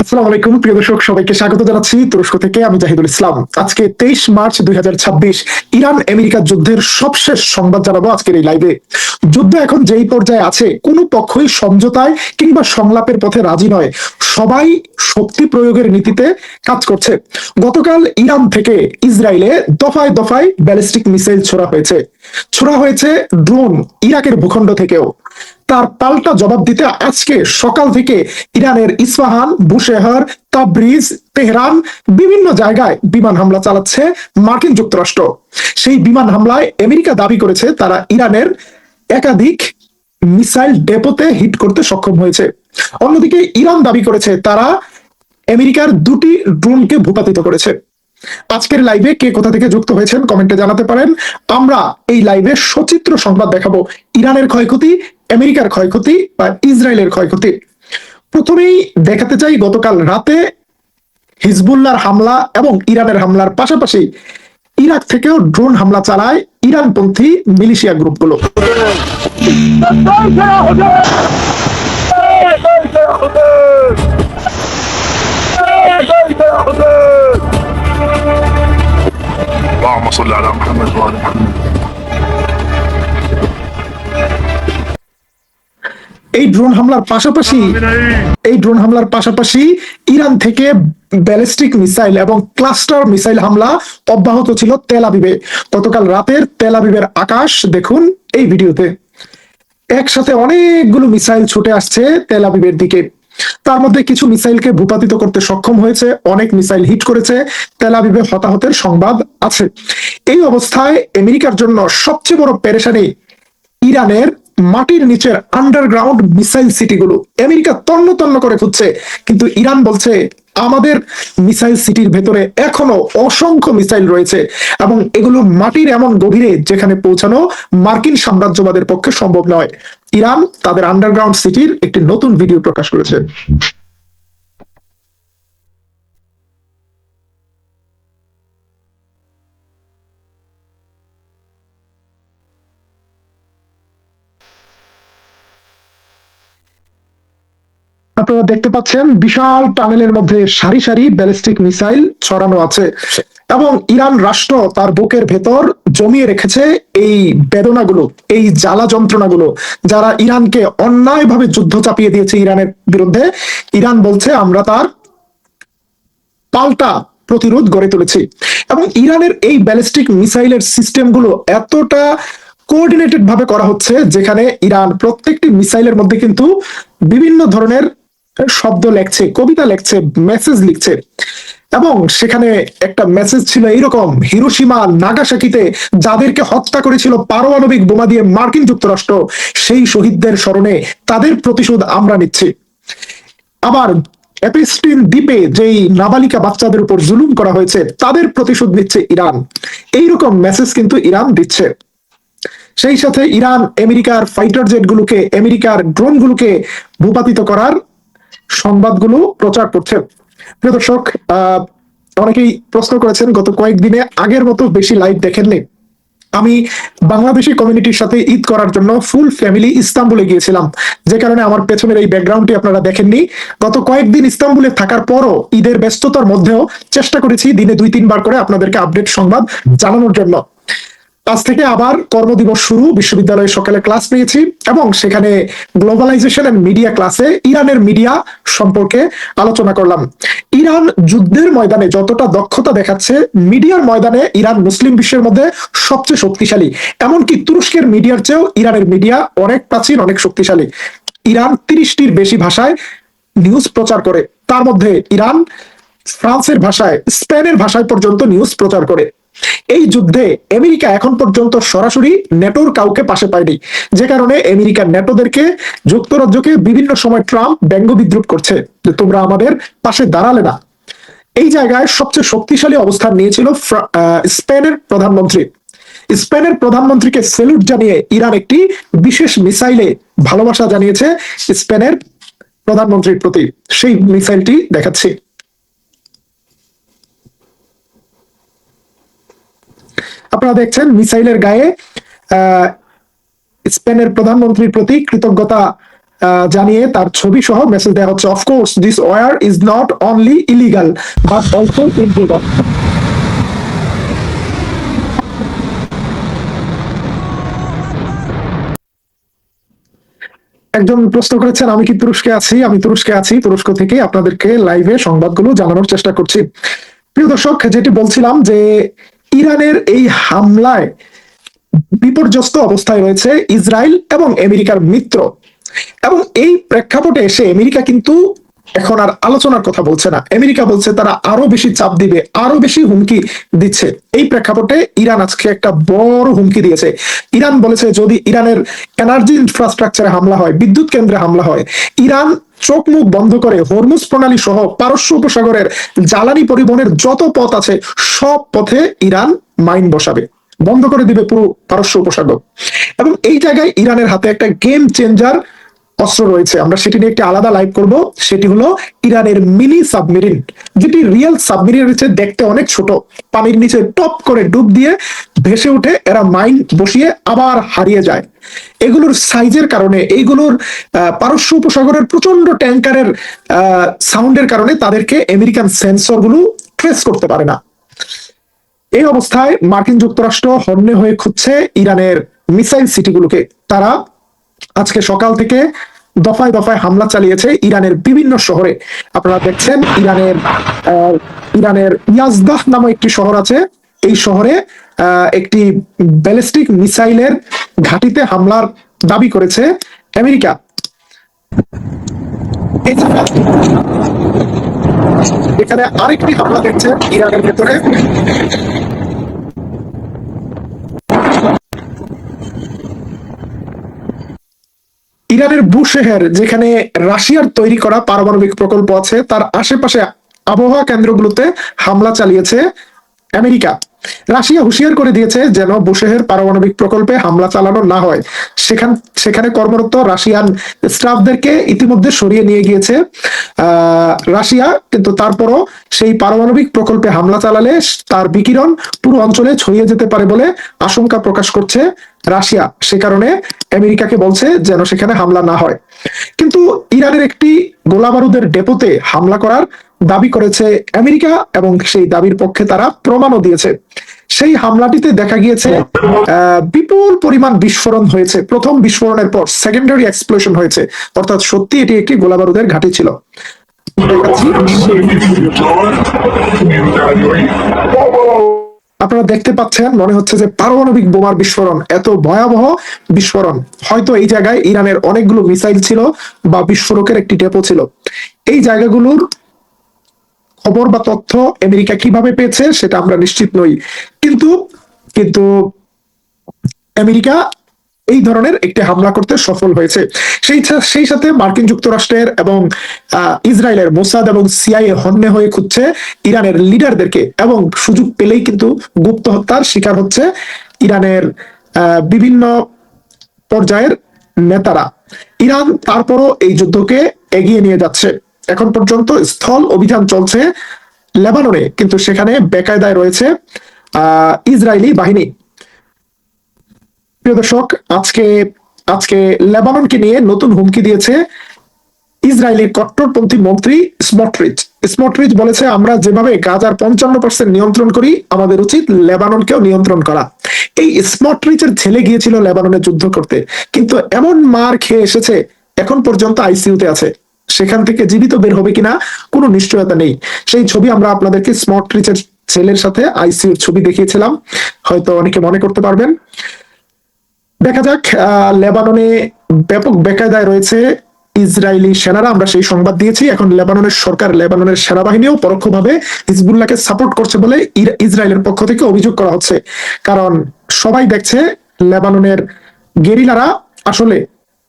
আসসালামু আলাইকুম প্রিয় দর্শক, সবাইকে স্বাগত জানাচ্ছি তুরস্ক থেকে। আমি জাহিদুল ইসলাম। আজকে 23 মার্চ 2026 ইরান আমেরিকা যুদ্ধের সবশেষ সংবাদ জানাবো আজকের এই লাইভে। যুদ্ধ এখন যেই পর্যায়ে আছে, কোনো পক্ষই সমঝোতায় কিংবা সংলাপের পথে রাজি নয়। সবাই শক্তি প্রয়োগের নীতিতে কাজ করছে। গতকাল ইরান থেকে ইসরায়েলে দফায় দফায় ব্যালিস্টিক মিসাইল ছোড়া হয়েছে ড্রোন ইরাকের ভূখণ্ড থেকেও। তার পাল্টা জবাব দিতে আজকে সকাল থেকে ইরানের ইস্পাহান, বুশেহর, তাবরিজ, তেহরান বিভিন্ন জায়গায় বিমান হামলা চালাচ্ছে মার্কিন যুক্তরাষ্ট্র। সেই বিমান হামলায় আমেরিকা দাবি করেছে তারা ইরানের একাধিক মিসাইল ডেপোতে হিট করতে সক্ষম হয়েছে। অন্যদিকে ইরান দাবি করেছে তারা আমেরিকার দুটি ড্রোনকে ভূপাতিত করেছে। আজকের লাইভে কে কোথা থেকে যুক্ত হয়েছেন কমেন্টে জানাতে পারেন। আমরা এই লাইভে সচিত্র সংবাদ দেখাবো, ইরানের ক্ষয়ক্ষতি, আমেরিকার ক্ষয়ক্ষতি বা ইসরায়েলের ক্ষয়ক্ষতি। প্রথমেই দেখাতে চাই গতকাল রাতে হিজবুল্লাহর হামলা এবং ইরানের হামলার পাশাপাশি ইরাক থেকেও ড্রোন হামলা চালায় ইরানপন্থী মিলিশিয়া গ্রুপগুলো। اللهم صل على محمد وآل محمد। এই ড্রোন হামলার পাশাপাশি ইরান থেকে ব্যালিস্টিক মিসাইল এবং ক্লাস্টার মিসাইল হামলা অব্যাহত ছিল তেল আবিবে। গতকাল রাতের তেল আবিবের আকাশ দেখুন এই ভিডিওতে। একসাথে অনেকগুলো মিসাইল ছুটে আসছে তেল আবিবের দিকে। তার মধ্যে কিছু মিসাইলকে ভূপাতিত করতে সক্ষম হয়েছে, অনেক মিসাইল হিট করেছে। তেল আবিবে হতাহতের সংবাদ আছে। এই অবস্থায় আমেরিকার জন্য সবচেয়ে বড় পেরেশানি ইরানের মাটির নিচের আন্ডারগ্রাউন্ড মিসাইল সিটিগুলো। আমেরিকা তন্ন তন্ন করে খুঁজছে, কিন্তু ইরান বলছে আমাদের মিসাইল সিটির ভেতরে এখনো অসংখ্য মিসাইল রয়েছে এবং এগুলো মাটির এমন গভীরে যেখানে পৌঁছানো মার্কিন সাম্রাজ্যবাদের পক্ষে সম্ভব নয়। ইরান তাদের আন্ডারগ্রাউন্ড সিটির একটি নতুন ভিডিও প্রকাশ করেছে। আপনারা দেখতে পাচ্ছেন বিশাল টানেলের মধ্যে সারি সারি ব্যালিস্টিক মিসাইল ছড়ানো আছে এবং ইরান রাষ্ট্র তার বুকের ভেতর জমিয়ে রেখেছে এই বেদনাগুলো, এই জ্বালা যন্ত্রণাগুলো। যারা ইরানকে অন্যায়ভাবে যুদ্ধ চাপিয়ে দিয়েছে ইরানের বিরুদ্ধে, ইরান বলছে আমরা তার পাল্টা প্রতিরোধ গড়ে তুলেছি। এবং ইরানের এই ব্যালিস্টিক মিসাইলের সিস্টেমগুলো এতটা কোঅর্ডিনেটেড ভাবে করা হচ্ছে যেখানে ইরান প্রত্যেকটি মিসাইলের মধ্যে কিন্তু বিভিন্ন ধরনের শব্দ লেখছে, কবিতা লেখছে, মেসেজ লিখছে। এবং সেখানে একটা মেসেজ ছিল এইরকম: হিরোশিমা নাগাসাকিতে যাদেরকে হত্যা করেছিল পারমাণবিক বোমা দিয়ে মার্কিন যুক্তরাষ্ট্র, সেই শহীদদের স্মরণে তাদের প্রতিশোধ আমরা নিচ্ছি। আবার এপিস্টিন দ্বীপে যেই নাবালিকা বাচ্চাদের উপর জুলুম করা হয়েছে তাদের প্রতিশোধ নিচ্ছে ইরান। এইরকম মেসেজ কিন্তু ইরান দিচ্ছে। সেই সাথে ইরান আমেরিকার ফাইটার জেটগুলোকে, আমেরিকার ড্রোনগুলোকে ভূপাতিত করার সংবাদগুলো প্রচার করছে। প্রিয় দর্শক, অনেকেই প্রশ্ন করেছেন গত কয়েকদিনে আগের মতো বেশি লাইভ দেখেননি। আমি বাংলাদেশি কমিউনিটির সাথে ঈদ করার জন্য ফুল ফ্যামিলি ইস্তাম্বুলে গিয়েছিলাম, যে কারণে আমার পেছনের এই ব্যাকগ্রাউন্ডটি আপনারা দেখেননি। গত কয়েকদিন ইস্তাম্বুলে থাকার পরও ঈদের ব্যস্ততার মধ্যেও চেষ্টা করেছি দিনে 2-3 বার করে আপনাদেরকে আপডেট সংবাদ জানানোর জন্য। আজ থেকে আবার কর্মদিবস শুরু, বিশ্ববিদ্যালয়ে সকালে ক্লাস নিয়েছি এবং সেখানে গ্লোবালাইজেশন এন্ড মিডিয়া ক্লাসে ইরানের মিডিয়া সম্পর্কে আলোচনা করলাম। ইরান যুদ্ধের ময়দানে যতটা দক্ষতা দেখাচ্ছে, মিডিয়ার ময়দানে ইরান মুসলিম বিশ্বের মধ্যে সবচেয়ে শক্তিশালী। এমনকি তুরস্কের মিডিয়ার চেয়েও ইরানের মিডিয়া অনেক প্রাচীন, অনেক শক্তিশালী। ইরান 30টির বেশি ভাষায় নিউজ প্রচার করে। তার মধ্যে ইরান ফ্রান্সের ভাষায়, স্পেনের ভাষায় পর্যন্ত নিউজ প্রচার করে। এই যুদ্ধে আমেরিকা এখন পর্যন্ত সরাসরি নেটোর কাউকে পাশে পায়নি, যে কারণে আমেরিকার নেটোদেরকে, যুক্তরাজ্যকে বিভিন্ন সময় ট্রাম্প ব্যঙ্গ বিদ্রুপ করছে যে তোমরা আমাদের পাশে দাঁড়ালে না। এই জায়গায় সবচেয়ে শক্তিশালী অবস্থান নিয়েছিল স্পেনের প্রধানমন্ত্রী। স্পেনের প্রধানমন্ত্রীকে সেলুট জানিয়ে ইরান একটি বিশেষ মিসাইলে ভালোবাসা জানিয়েছে স্পেনের প্রধানমন্ত্রীর প্রতি। সেই মিসাইলটি দেখাচ্ছি। আপনারা দেখছেন মিসাইলের গায়ে স্পেনের প্রধানমন্ত্রীর প্রতি কৃতজ্ঞতা জানিয়ে তার ছবি সহ মেসেজ দেওয়া হচ্ছে, of course this war is not only illegal but also illegal. একজন প্রশ্ন করেছেন, আমি কি তুরস্কে আছি? আমি তুরস্কে আছি, তুরস্ক থেকে আপনাদেরকে লাইভে সংবাদগুলো জানানোর চেষ্টা করছি। প্রিয় দর্শক, যেটি বলছিলাম যে ইরানের এই হামলায় বিপর্যস্ত অবস্থায় রয়েছে ইসরায়েল এবং আমেরিকার মিত্র, এবং এই প্রেক্ষাপটে এসে আমেরিকা কিন্তু এখন আর আলোচনার কথা বলছে না। আমেরিকা বলছে তারা আরো বেশি চাপ দিবে, আরো বেশি হুমকি দিচ্ছে। এই প্রেক্ষাপটে ইরান আজকে একটা বড় হুমকি দিয়েছে। ইরান বলেছে যদি ইরানের এনার্জি ইনফ্রাস্ট্রাকচারে হামলা হয়, বিদ্যুৎ কেন্দ্রে হামলা হয়, ইরান চোখ মুখ বন্ধ করে হরমুজ প্রণালী সহ পারস্য উপসাগরের জ্বালানি পরিবহনের যত পথ আছে সব পথে ইরান মাইন বসাবে, বন্ধ করে দিবে পুরো পারস্য উপসাগর। এবং এই জায়গায় ইরানের হাতে একটা গেম চেঞ্জার অস্ত্র রয়েছে, আমরা সেটি নিয়ে একটি আলাদা লাইভ করব। সেটি হলো ইরানের মিনি সাবমেরিন, যেটি রিয়েল সাবমেরিন হচ্ছে, দেখতে অনেক ছোট, পানির নিচে টপ করে ডুব দিয়ে ভেসে উঠে এরা মাইন বসিয়ে আবার হারিয়ে যায়। এগুলোর সাইজের কারণে, এইগুলোর পারস্য উপসাগরের প্রচন্ড ট্যাঙ্কারের সাউন্ডের কারণে তাদেরকে আমেরিকান সেন্সর গুলো ট্রেস করতে পারে না। এই অবস্থায় মার্কিন যুক্তরাষ্ট্র হন্যে হয়ে খুঁজছে ইরানের মিসাইল সিটিগুলোকে। তারা আজকে সকাল থেকে দফায় দফায় হামলা চালিয়েছে ইরানের বিভিন্ন শহরে। আপনারা দেখছেন ইরানের ইয়াজদাহ নামে একটি শহর আছে, এই শহরে একটি ব্যালিস্টিক মিসাইলের ঘাঁটিতে হামলার দাবি করেছে আমেরিকা। এখানে আরেকটি হামলা দেখছে ইরানের ভেতরে। ইরানের বুশেহের, যেখানে রাশিয়ার তৈরি করা পারমাণবিক প্রকল্প আছে, তার আশেপাশে আবহাওয়া কেন্দ্রগুলোতে হামলা চালিয়েছে আমেরিকা। রাশিয়া হুঁশিয়ার করে দিয়েছে যেন বুশেহের পারমাণবিক প্রকল্পে হামলা চালানো না হয়। সেখানে কর্মরত রাশিয়ান স্টাফদেরকে ইতিমধ্যে সরিয়ে নিয়ে গিয়েছে রাশিয়া, কিন্তু তারপরও সেই পারমাণবিক প্রকল্পে হামলা চালালে তার বিকিরণ পুরো অঞ্চলে ছড়িয়ে যেতে পারে বলে আশঙ্কা প্রকাশ করছে রাশিয়া। সে কারণে আমেরিকাকে বলছে যেন সেখানে হামলা না হয়। কিন্তু ইরানের একটি গোলাবারুদের ডেপোতে হামলা করার দাবি করেছে আমেরিকা, এবং সেই দাবির পক্ষে তারা প্রমাণও দিয়েছে। সেই হামলাটিতে দেখা গিয়েছে বিপুল পরিমাণ বিস্ফোরণ হয়েছে। প্রথম বিস্ফোরণের পর সেকেন্ডারি এক্সপ্লোশন হয়েছে, অর্থাৎ সত্যি এটি একটি গোলাবারুদের ঘাঁটি ছিল। আপনারা দেখতে পাচ্ছেন, মনে হচ্ছে যে পারমাণবিক বোমার বিস্ফোরণ, এত ভয়াবহ বিস্ফোরণ। হয়তো এই জায়গায় ইরানের অনেকগুলো মিসাইল ছিল বা বিস্ফোরকের একটি ডেপো ছিল। এই জায়গাগুলোর খবর বা তথ্য আমেরিকা কিভাবে পেয়েছে সেটা আমরা নিশ্চিত নই, কিন্তু আমেরিকা এই ধরনের একটি হামলা করতে সফল হয়েছে। সেই সাথে মার্কিন যুক্তরাষ্ট্রের এবং ইসরায়েলের মোসাদ এবং সিআইএ হন্যে হয়ে খুঁজছে ইরানের লিডারদেরকে, এবং সুযোগ পেলেই কিন্তু গুপ্ত হত্যার শিকার হচ্ছে ইরানের বিভিন্ন পর্যায়ের নেতারা। ইরান তারপরও এই যুদ্ধকে এগিয়ে নিয়ে যাচ্ছে। এখন পর্যন্ত স্থল অভিযান চলছে লেবাননে, কিন্তু সেখানে বেকায়দায় রয়েছে ইসরায়েলি বাহিনী। প্রিয় দর্শক, আজকে লেবাননকে নিয়ে নতুন হুমকি দিয়েছে ইসরায়েলি কট্টরপন্থী মন্ত্রী স্মোট্রিচ। স্মোট্রিচ বলেছে, আমরা যেভাবে গাজার 55% নিয়ন্ত্রণ করি, আমাদের উচিত লেবাননকেও নিয়ন্ত্রণ করা। এই স্মোট্রিচের ছেলে গিয়েছিল লেবাননে যুদ্ধ করতে, কিন্তু এমন মার খেয়ে এসেছে, এখন পর্যন্ত আইসিইউতে আছে। সেখান থেকে জীবিত বের হবে কিনা কোনো নিশ্চয়তা নেই। সেই ছবি আমরা আপনাদেরকে স্মোট্রিচের ছেলের সাথে আইসিইউর ছবি দেখিয়েছিলাম, হয়তো অনেকে মনে করতে পারবেন। দেখা যাক, লেবাননে ব্যাপক বেকায়দায় রয়েছে ইসরায়েলি সেনারা, আমরা সেই সংবাদ দিয়েছি। এখন লেবাননের সরকার, লেবাননের সেনাবাহিনীও পরোক্ষভাবে হিজবুল্লাহকে সাপোর্ট করছে বলে ইসরায়েলের পক্ষ থেকে অভিযোগ করা হচ্ছে। কারণ সবাই দেখছে লেবাননের গেরিলারা আসলে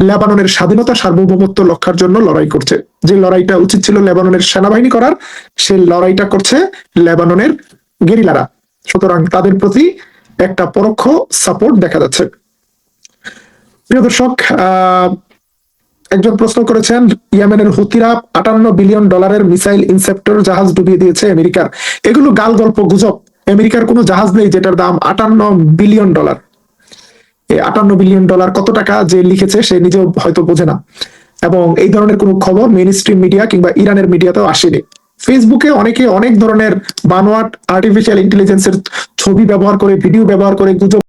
লেবাননের স্বাধীনতা সার্বভৌমত্ব রক্ষার জন্য লড়াই করছে। যে লড়াইটা উচিত ছিল লেবাননের সেনাবাহিনী করার, সেই লড়াইটা করছে লেবাননের গেরিলারা। সুতরাং তাদের প্রতি একটা পরোক্ষ সাপোর্ট দেখা যাচ্ছে। প্রিয় দর্শক, একজন প্রশ্ন করেছেন, ইয়েমেনের হুতিরা $58 বিলিয়ন মিসাইল ইনসেপ্টর জাহাজ ডুবিয়ে দিয়েছে আমেরিকার। এগুলো গাল গল্প, গুজব। আমেরিকার কোনো জাহাজ নেই যেটার দাম $58 বিলিয়ন। এই $58 বিলিয়ন কত টাকা যে লিখেছে সে নিজেও হয়তো বোঝে না। এবং এই ধরনের কোনো খবর মেইন স্ট্রিম মিডিয়া কিংবা ইরানের মিডিয়াতেও আসেনি। ফেসবুকে অনেকে অনেক ধরনের বানোয়াট আর্টিফিশিয়াল ইন্টেলিজেন্সের ছবি ব্যবহার করে, ভিডিও ব্যবহার করে গুজব